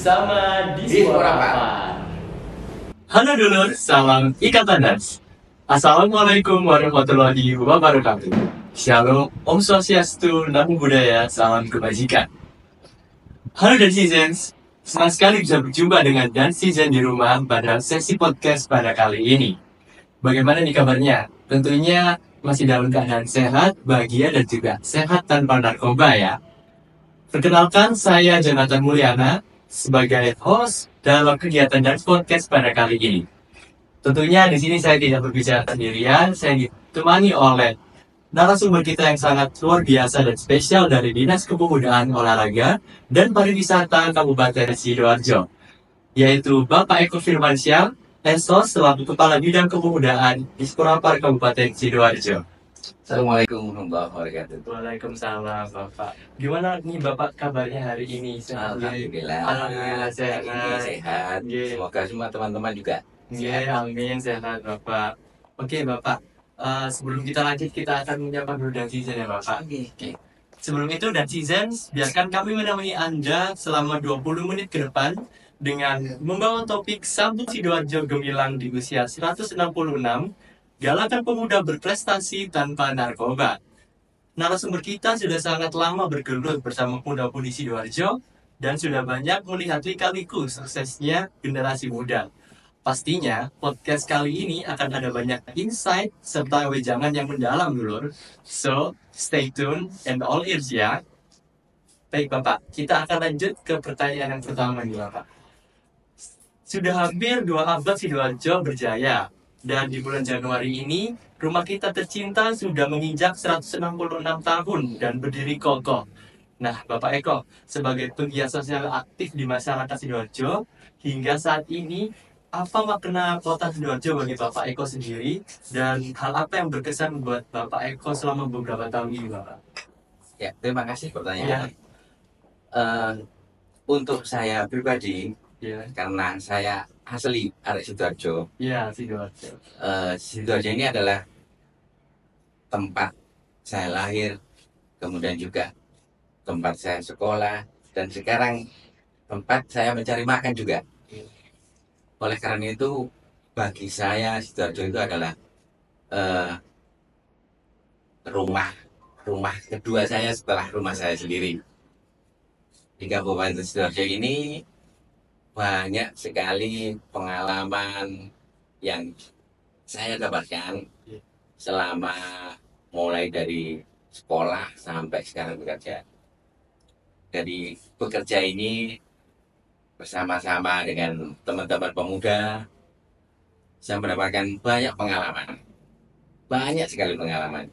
bersama Disporapan. Halo dulur, salam Ikatan Dans. Assalamualaikum warahmatullahi wabarakatuh. Shalom, Om Swastiastu, Namo Buddhaya, salam kebajikan. Halo Dancizens, senang sekali bisa berjumpa dengan Dancizen di rumah pada sesi podcast pada kali ini. Bagaimana nih kabarnya? Tentunya masih dalam keadaan sehat, bahagia, dan juga sehat tanpa narkoba ya. Perkenalkan, saya Jonathan Mulyana sebagai host dalam kegiatan Dance Podcast pada kali ini. Tentunya di sini saya tidak berbicara sendirian, saya ditemani oleh narasumber kita yang sangat luar biasa dan spesial dari Dinas Kepemudaan Olahraga dan Pariwisata Kabupaten Sidoarjo, yaitu Bapak Eko Firmansyah, Esos selaku Kepala Bidang Kepemudaan Disporapar Kabupaten Sidoarjo. Assalamualaikum warahmatullahi wabarakatuh. Waalaikumsalam Bapak. Gimana nih Bapak kabarnya hari ini? Alhamdulillah sehat. Yeah. Semoga semua teman-teman juga sehat. Amin, sehat Bapak. Oke Bapak, sebelum kita lanjut kita akan menyapa dulu Dancizen ya Bapak. Oke. Sebelum itu Dancizen, biarkan kami menemani Anda selama 20 menit ke depan dengan membawa topik Sambut Sidoarjo Gemilang di usia 166, Galakan Pemuda Berprestasi Tanpa Narkoba. Narasumber kita sudah sangat lama bergelut bersama pemuda-pemudi Sidoarjo dan sudah banyak melihat lika-liku suksesnya generasi muda. Pastinya, podcast kali ini akan ada banyak insight serta wejangan yang mendalam dulur. So, stay tune and all ears ya. Baik Bapak, kita akan lanjut ke pertanyaan yang pertama nih Bapak. Sudah hampir 2 abad Sidoarjo berjaya. Dan di bulan Januari ini, rumah kita tercinta sudah menginjak 166 tahun dan berdiri kokoh. Nah, Bapak Eko, sebagai penggiat sosial aktif di masyarakat Sidoarjo, hingga saat ini, apa makna kota Sidoarjo bagi Bapak Eko sendiri? Dan hal apa yang berkesan buat Bapak Eko selama beberapa tahun ini, Bapak? Ya, terima kasih pertanyaannya. Untuk saya pribadi, karena saya asli arek Sidoarjo. Iya, Sidoarjo. Sidoarjo ini adalah tempat saya lahir, kemudian juga tempat saya sekolah, dan sekarang tempat saya mencari makan juga. Oleh karena itu, bagi saya Sidoarjo itu adalah rumah kedua saya setelah rumah saya sendiri. Di Kabupaten Sidoarjo ini banyak sekali pengalaman yang saya dapatkan selama mulai dari sekolah sampai sekarang bekerja. Dari bekerja ini bersama-sama dengan teman-teman pemuda, saya mendapatkan banyak pengalaman. Banyak sekali pengalaman.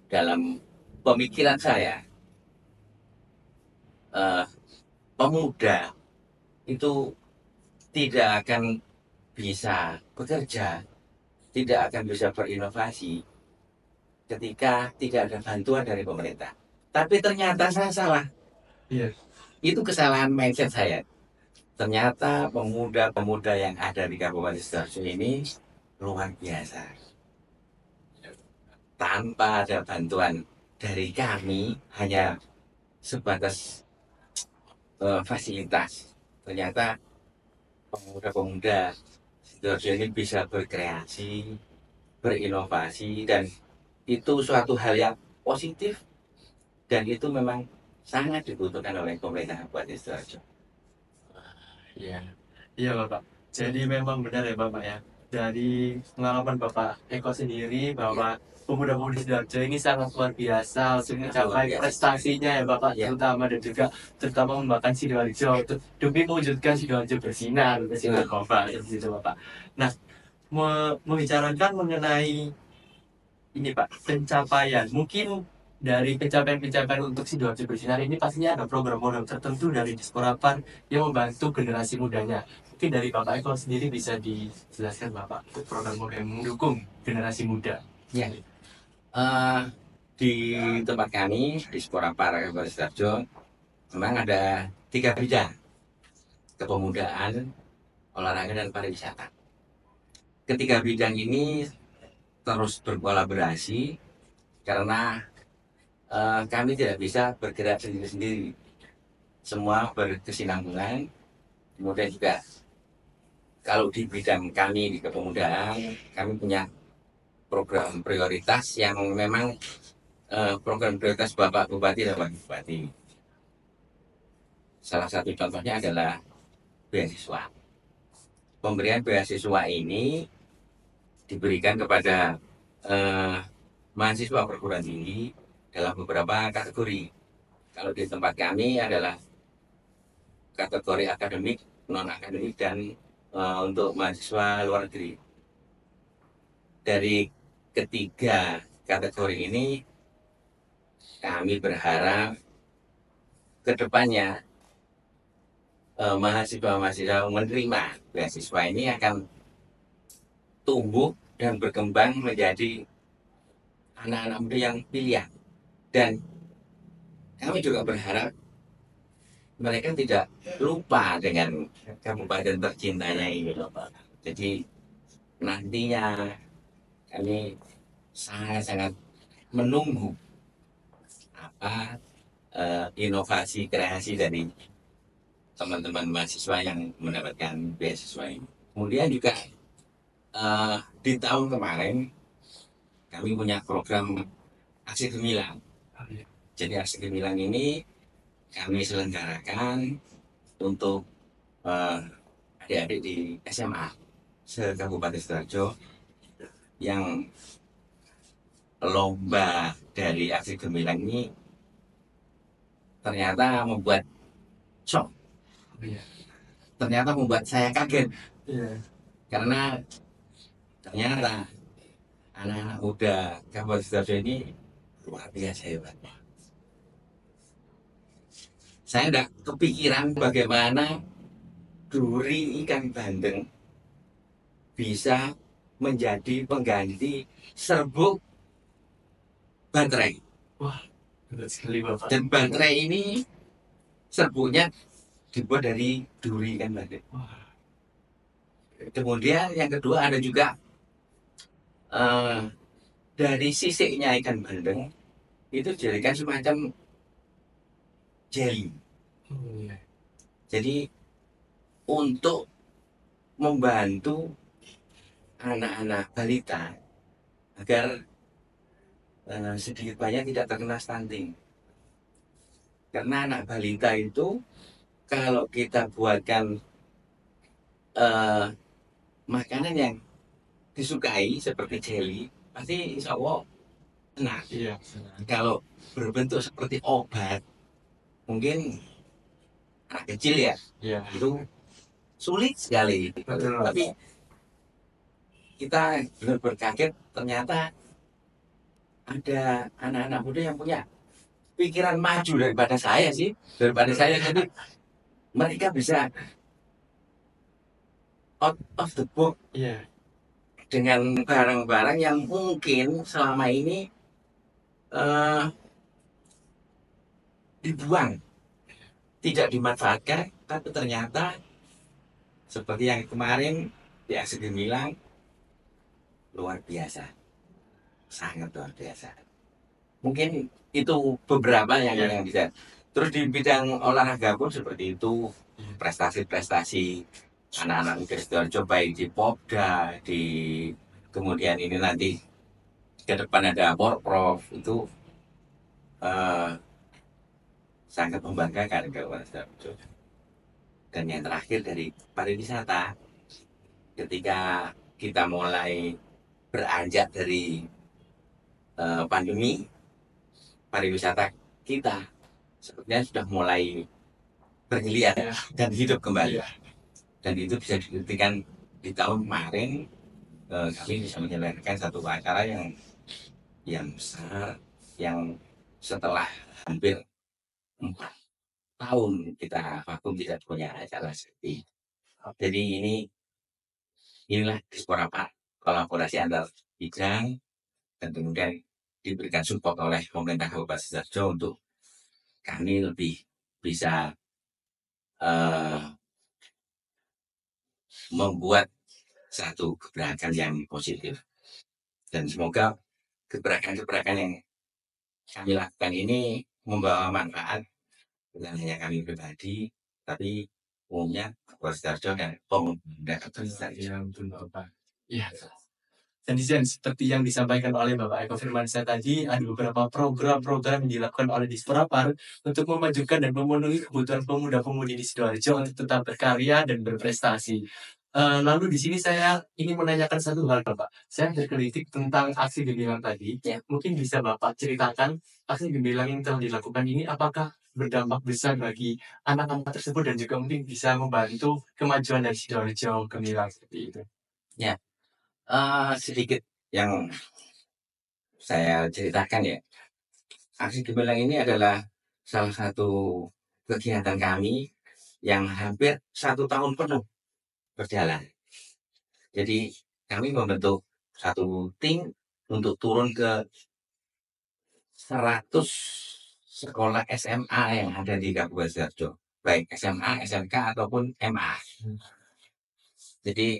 Dalam pemikiran saya, pemuda itu tidak akan bisa bekerja, tidak akan bisa berinovasi ketika tidak ada bantuan dari pemerintah. Tapi ternyata saya salah. Yes. Itu kesalahan mindset saya. Ternyata pemuda-pemuda yang ada di Kabupaten Sidoarjo ini luar biasa. Tanpa ada bantuan dari kami, hanya sebatas fasilitas. Ternyata pemuda-pemuda Sidoarjo ini bisa berkreasi, berinovasi, dan itu suatu hal yang positif dan itu memang sangat dibutuhkan oleh pemerintah Kabupaten Sidoarjo. Iya Bapak. Jadi memang benar ya Bapak ya. Dari pengalaman Bapak Eko sendiri bahwa pemuda-pemudi Sidoarjo ini sangat luar biasa untuk mencapai prestasinya ya Bapak, terutama dan juga terutama membanggakan Sidoarjo demi mewujudkan Sidoarjo bersinar narkoba itu Bapak. Nah, membicarakan mengenai ini Pak, pencapaian. Mungkin dari pencapaian-pencapaian untuk Sidoarjo bersinar ini pastinya ada program-program tertentu dari Disporapar yang membantu generasi mudanya. Mungkin dari Bapak Eko sendiri bisa dijelaskan Bapak program-program yang mendukung generasi muda. Ya. Di tempat kami di Disporapar Kabupaten Sidoarjo memang ada 3 bidang: kepemudaan, olahraga, dan pariwisata. Ketiga bidang ini terus berkolaborasi karena kami tidak bisa bergerak sendiri-sendiri. semua berkesinambungan. Kemudian juga kalau di bidang kami di kepemudaan, kami punya program prioritas yang memang program prioritas Bapak Bupati dan Wakil Bupati. Salah satu contohnya adalah beasiswa. Pemberian beasiswa ini diberikan kepada mahasiswa perguruan tinggi dalam beberapa kategori. Kalau di tempat kami adalah kategori akademik, non akademik, dan untuk mahasiswa luar negeri. Dari ketiga kategori ini kami berharap kedepannya mahasiswa-mahasiswa menerima beasiswa ini akan tumbuh dan berkembang menjadi anak-anak muda yang pilihan. Dan kami juga berharap mereka tidak lupa dengan kabupaten tercintanya ini loh Pak. Jadi nantinya kami sangat-sangat menunggu apa inovasi kreasi dari teman-teman mahasiswa yang mendapatkan beasiswa ini. Kemudian juga di tahun kemarin kami punya program Aksi Gemilang. Jadi Aksi Gemilang ini kami selenggarakan untuk adik-adik di SMA se-Kabupaten Sidoarjo yang lomba dari Aksi Gemilang ini ternyata membuat shock. Ternyata membuat saya kaget. Karena ternyata anak-anak muda Kabupaten Sidoarjo ini luar biasa hebat. Saya tidak kepikiran bagaimana duri ikan bandeng bisa menjadi pengganti serbuk baterai. Wah, betul sekali Bapak. Dan baterai ini serbuknya dibuat dari duri ikan bandeng. Wah. Kemudian yang kedua ada juga dari sisiknya ikan bandeng itu dijadikan semacam jelly. Jadi untuk membantu anak-anak balita agar sedikit banyak tidak terkena stunting. Karena anak balita itu kalau kita buatkan makanan yang disukai seperti jelly, pasti insya Allah enak. Iya. Kalau berbentuk seperti obat, mungkin anak kecil ya, itu sulit sekali. Betul. Tapi kita benar-benar kaget ternyata ada anak-anak muda yang punya pikiran maju daripada saya sih, daripada saya. Jadi mereka bisa out of the box dengan barang-barang yang mungkin selama ini dibuang, tidak dimanfaatkan, tapi ternyata seperti yang kemarin di Aksi Gemilang luar biasa, sangat luar biasa. Mungkin itu beberapa yang bisa. Terus di bidang olahraga pun seperti itu, prestasi-prestasi anak-anak muda Sidoarjo baik di Popda, di kemudian ini nanti ke depan ada Porprov, itu sangat membanggakan Kabupaten Sidoarjo. Dan yang terakhir dari pariwisata, ketika kita mulai beranjak dari pandemi, pariwisata kita sepertinya sudah mulai bergeliat dan hidup kembali. Dan itu bisa dibuktikan di tahun kemarin kami bisa menyelenggarakan satu acara yang besar, yang setelah hampir 4 tahun kita vakum tidak punya acara seperti itu. Jadi inilah Dispora Park, kolaborasi antar bidang, dan kemudian diberikan support oleh pemerintah Kabupaten Sidoarjo untuk kami lebih bisa membuat satu gebrakan yang positif. Dan semoga gebrakan-gebrakan yang kami lakukan ini membawa manfaat bukan hanya kami pribadi, tapi umumnya Kabupaten Sidoarjo dan pemuda Kabupaten Sidoarjo. Iya, betul Bapak. Iya. Dan seperti yang disampaikan oleh Bapak Eko Firmansyah tadi, ada beberapa program-program yang dilakukan oleh Disporapar untuk memajukan dan memenuhi kebutuhan pemuda-pemudi di Sidoarjo untuk tetap berkarya dan berprestasi. Lalu di sini saya ingin menanyakan satu hal, Bapak. Saya tergelitik tentang aksi gemilang tadi. Ya. Mungkin bisa Bapak ceritakan aksi gemilang yang telah dilakukan ini apakah berdampak besar bagi anak-anak tersebut dan juga mungkin bisa membantu kemajuan dari Sidoarjo Gemilang seperti itu. Ya, sedikit yang saya ceritakan ya. Aksi gemilang ini adalah salah satu kegiatan kami yang hampir 1 tahun penuh berjalan. Jadi kami membentuk satu tim untuk turun ke 100 sekolah SMA yang ada di Kabupaten Sidoarjo, baik SMA, SMK ataupun MA. Jadi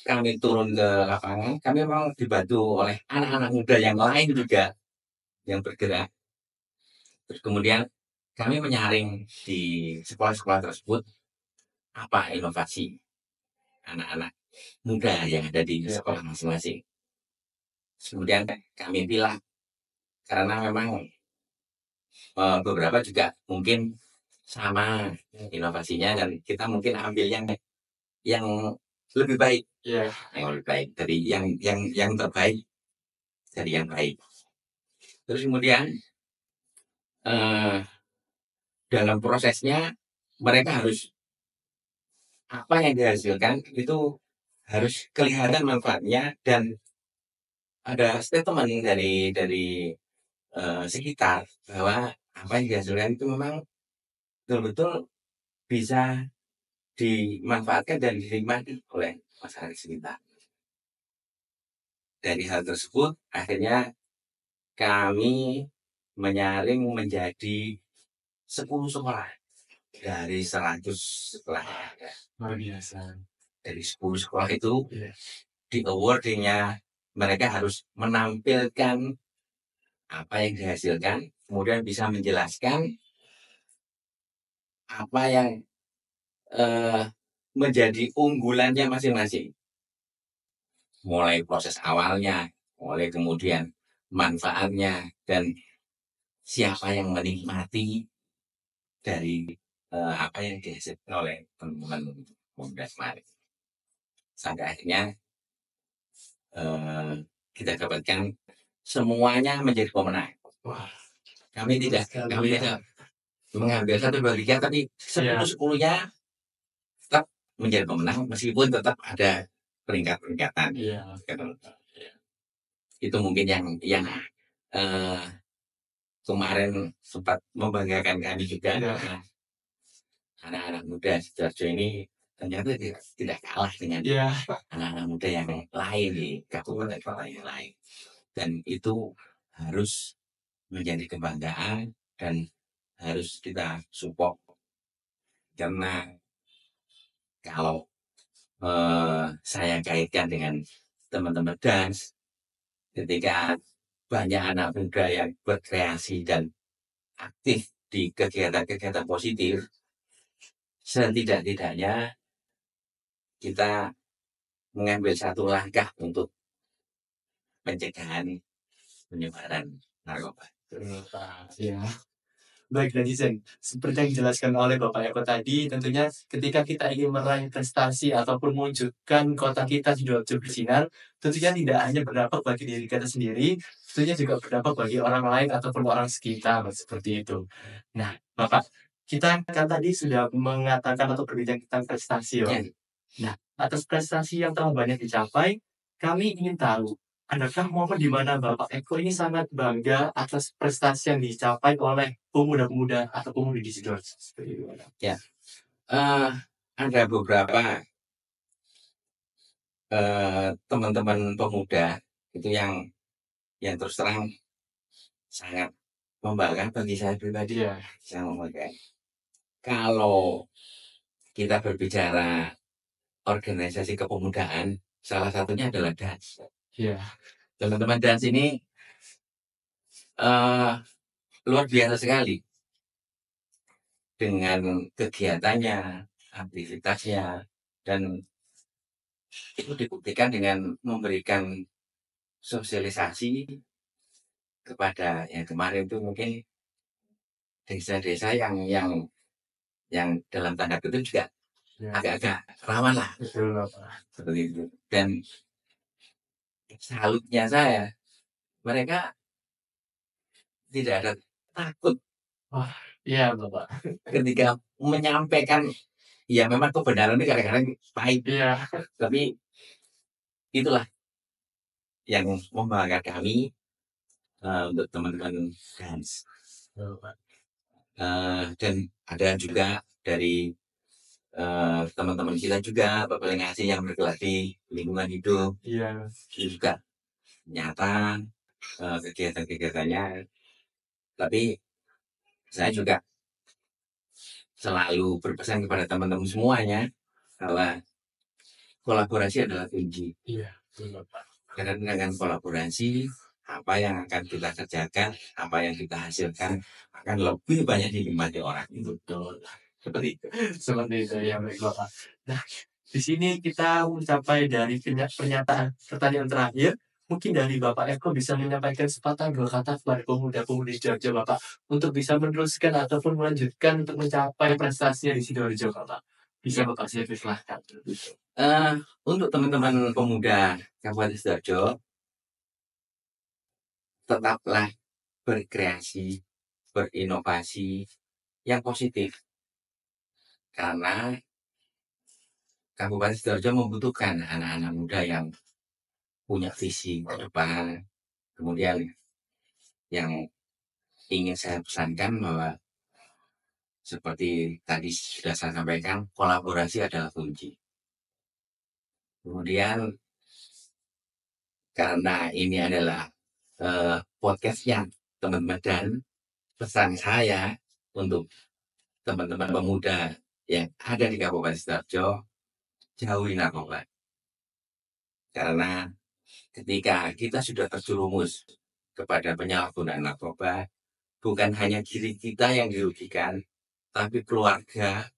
kami turun ke lapangan, kami memang dibantu oleh anak-anak muda yang lain juga yang bergerak. Terus kemudian kami menyaring di sekolah-sekolah tersebut apa inovasi anak-anak muda yang ada di sekolah masing-masing. Kemudian kami pilih karena memang beberapa juga mungkin sama inovasinya dan kita mungkin ambil yang lebih baik, yang lebih baik dari yang terbaik dari yang baik. Terus kemudian dalam prosesnya mereka harus apa yang dihasilkan itu harus kelihatan manfaatnya dan ada statement dari sekitar bahwa apa yang dihasilkan itu memang betul-betul bisa dimanfaatkan dan dinikmati oleh masyarakat sekitar. Dari hal tersebut akhirnya kami menyaring menjadi 10 sekolah dari 100 sekolah yang ada. Luar biasa. Dari 10 sekolah itu di awardingnya mereka harus menampilkan apa yang dihasilkan, kemudian bisa menjelaskan apa yang menjadi unggulannya masing-masing. Mulai proses awalnya, mulai kemudian manfaatnya, dan siapa yang menikmati dari apa yang dihasilkan oleh teman-teman muda kemarin. Sampai akhirnya kita dapatkan semuanya menjadi pemenang. Wah, Kami tidak mengambil 1, 2, 3, tapi 10-10-nya tetap menjadi pemenang meskipun tetap ada peringkat-peringkatan. Itu mungkin yang kemarin sempat membanggakan kami juga. Anak-anak muda Sidoarjo ini ternyata tidak kalah dengan anak-anak muda yang lain di kabupaten kota yang lain, dan itu harus menjadi kebanggaan dan harus kita support. Karena kalau saya kaitkan dengan teman-teman dance, ketika banyak anak muda yang berkreasi dan aktif di kegiatan-kegiatan positif, setidak-tidaknya kita mengambil satu langkah untuk pencegahan penyebaran narkoba. Ya. Baik, netizen. Seperti yang dijelaskan oleh Bapak Eko tadi, tentunya ketika kita ingin meraih prestasi ataupun mewujudkan kota kita Sidoarjo bersinar, tentunya tidak hanya berdampak bagi diri kita sendiri, tentunya juga berdampak bagi orang lain ataupun orang sekitar, seperti itu. Nah, Bapak, kita kan tadi sudah mengatakan atau berbincang tentang prestasi, Pak. Nah, atas prestasi yang telah banyak dicapai, kami ingin tahu, adakah momen di mana Bapak Eko ini sangat bangga atas prestasi yang dicapai oleh pemuda-pemuda atau pemudi di Sidoarjo? Ada beberapa teman-teman pemuda itu yang terus terang sangat membanggakan bagi saya pribadi. Saya membanggakan. Kalau kita berbicara organisasi kepemudaan, salah satunya adalah dance. Teman-teman dance ini luar biasa sekali. dengan kegiatannya, aktivitasnya, dan itu dibuktikan dengan memberikan sosialisasi kepada yang kemarin itu mungkin desa-desa yang dalam tanda kutip juga agak-agak rawan lah Betul Bapak. seperti itu. Dan salutnya saya, mereka tidak ada takut Iya Bapak. ketika menyampaikan, ya memang kebenaran ini kadang-kadang pahit, Iya. tapi itulah yang membanggakan kami untuk teman-teman Gans. Dan ada juga dari teman-teman kita juga Bapak Lengasi yang bergerak di lingkungan hidup. Iya. Itu juga nyata kegiatan-kegiatannya. Tapi saya juga selalu berpesan kepada teman-teman semuanya bahwa kolaborasi adalah kunci. Iya, betul Bapak. Karena dengan kolaborasi, apa yang akan kita kerjakan, apa yang kita hasilkan akan lebih banyak dinikmati orang. Betul. Seperti itu. Seperti itu ya baik Bapak. Nah, di sini kita mencapai dari pernyataan pertanyaan terakhir. Mungkin dari Bapak Eko bisa menyampaikan sepatah dua kata kepada pemuda-pemudi Sidoarjo Bapak untuk bisa meneruskan ataupun melanjutkan untuk mencapai prestasinya di Sidoarjo Bapak. Bisa Bapak saya persilahkan. Untuk teman-teman pemuda Kabupaten Sidoarjo, tetaplah berkreasi, berinovasi yang positif. Karena Kabupaten Sidoarjo membutuhkan anak-anak muda yang punya visi ke depan. Kemudian yang ingin saya pesankan bahwa seperti tadi sudah saya sampaikan, kolaborasi adalah kunci. Kemudian karena ini adalah podcastnya teman-teman, dan pesan saya untuk teman-teman pemuda yang ada di Kabupaten Sidoarjo, jauhi narkoba. Karena ketika kita sudah terjerumus kepada penyalahgunaan narkoba, bukan hanya diri kita yang dirugikan, tapi keluarga,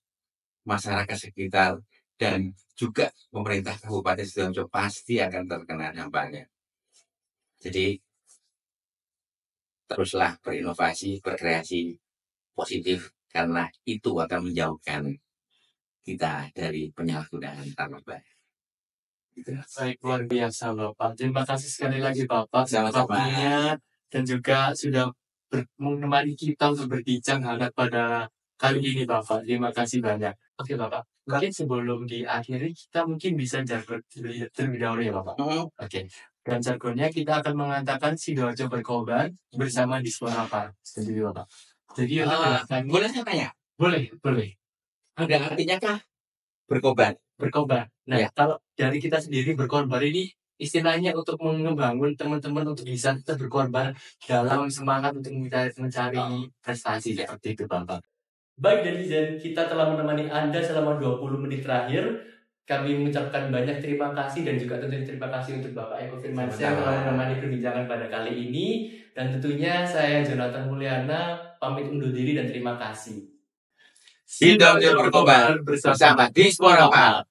masyarakat sekitar, dan juga pemerintah Kabupaten Sidoarjo pasti akan terkena dampaknya. Jadi teruslah berinovasi, berkreasi positif, karena itu akan menjauhkan kita dari penyalahgunaan narkoba. Baik, luar biasa Bapak. Terima kasih sekali lagi Bapak Sama-sama. waktunya dan juga sudah menemani kita untuk berbincang hangat pada kali ini Bapak. Terima kasih banyak. Oke Bapak, mungkin sebelum diakhiri kita mungkin bisa jargon terlebih dahulu ya Bapak. Oke. Dan jargonnya kita akan mengatakan Sidoarjo berkorban bersama di Suara Pak. Setuju Bapak. Jadi untuk gerakannya- boleh saya tanya, boleh. ada artinya kah berkorban? Berkorban. Nah, Ya. kalau dari kita sendiri berkorban ini istilahnya untuk membangun teman-teman untuk bisa tetap berkorban dalam semangat untuk mencari prestasi seperti itu Bapak. Baik netizen, kita telah menemani Anda selama 20 menit terakhir. Kami mengucapkan banyak terima kasih dan juga tentunya terima kasih untuk Bapak Eko Firmansyah yang telah menemani perbincangan pada kali ini. Dan tentunya saya Jonathan Mulyana pamit undur diri dan terima kasih. Sidoarjo berkorban bersama di Suara Pak.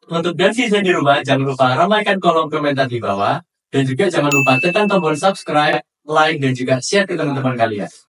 Untuk netizen di rumah, jangan lupa ramaikan kolom komentar di bawah. Dan juga jangan lupa tekan tombol subscribe, like, dan juga share ke teman-teman kalian.